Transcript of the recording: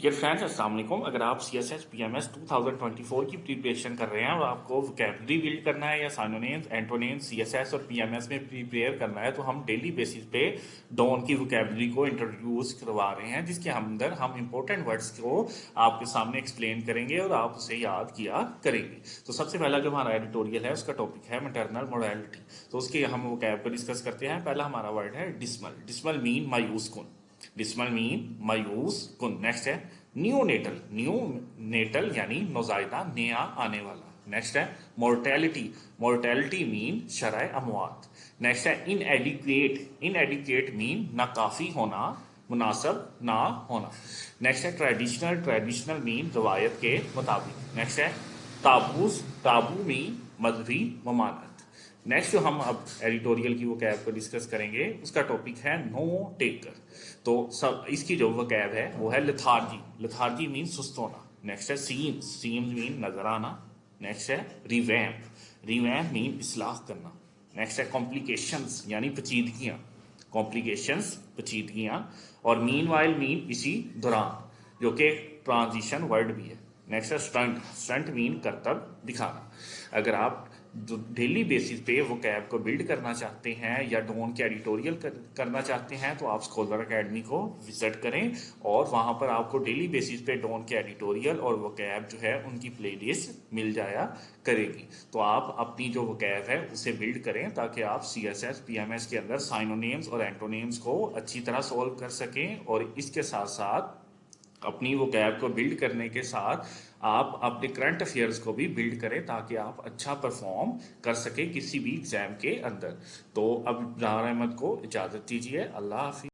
Dear friends अस्सलाम वालेकुम। अगर आप C S S P M S 2024 की प्रिपरेशन कर रहे हैं और आपको वोकैबलरी बिल्ड करना है या synonyms antonyms C S S और पी एम एस में प्रिपेयर करना है, तो हम डेली बेसिस पे डॉन की वोकैबलरी को इंट्रोड्यूस करवा रहे हैं, जिसके अंदर हम इंपॉर्टेंट वर्ड्स को आपके सामने एक्सप्लेन करेंगे और आप उसे याद किया करेंगे। तो सबसे पहला जो हमारा एडिटोरियल है उसका टॉपिक है मैटरनल मोरालिटी। तो उसके हम वोकैब को डिस्कस करते हैं। पहला हमारा वर्ड है डिस्मल। डिस्मल मीन मायूस कुन। डिस्मल मीन मायूस कुन। नेक्स्ट है न्यूनेटल। न्यूनेटल यानी नौजायदा, नया आने वाला। नेक्स्ट है मोर्टेलिटी। मोर्टेलिटी मीन शरय अमवात। नेक्स्ट है इनएडिक्वेट। इनएडिक्वेट मीन नाकाफी होना, मुनासब ना होना। नेक्स्ट है ट्रेडिशनल। ट्रेडिशनल मीन रवायत के मुताबिक। नेक्स्ट है ताबूस। ताबू मीन मजहबी ममानत। नेक्स्ट जो हम अब एडिटोरियल की वोकैब को डिस्कस करेंगे उसका टॉपिक है नो टेकर। तो सब इसकी जो वोकैब है वो है लिथार्जी। लिथार्जी मीन सुस्त होना। नेक्स्ट है सीम्स। सीम्स मीन नजर आना। नेक्स्ट है रिवैम्प। रिवैम्प मीन इस्लाह करना। नेक्स्ट है कॉम्प्लिकेशंस यानी पेचीदगियाँ। कॉम्प्लिकेशंस पेचीदगियाँ। और मीन वाइल मीन इसी दौरान, जो कि ट्रांजिशन वर्ड भी है। नेक्स्ट है स्टंट। स्टंट मीन करतब दिखाना। अगर आप डेली बेसिस पे वो कैब को बिल्ड करना चाहते हैं या डोन के एडिटोरियल करना चाहते हैं, तो आप स्कॉलर एकेडमी को विजिट करें और वहाँ पर आपको डेली बेसिस पे डोन के एडिटोरियल और वो कैब जो है उनकी प्लेलिस्ट मिल जाया करेगी। तो आप अपनी जो वो कैब है उसे बिल्ड करें ताकि आप C S S P M S के अंदर साइनोनेम्स और एंटोनेम्स को अच्छी तरह सॉल्व कर सकें, और इसके साथ साथ अपनी वो कैब को बिल्ड करने के साथ आप अपने करंट अफेयर्स को भी बिल्ड करें ताकि आप अच्छा परफॉर्म कर सकें किसी भी एग्जाम के अंदर। तो अब इब्रार अहमद को इजाज़त दीजिए। अल्लाह हाफिज़।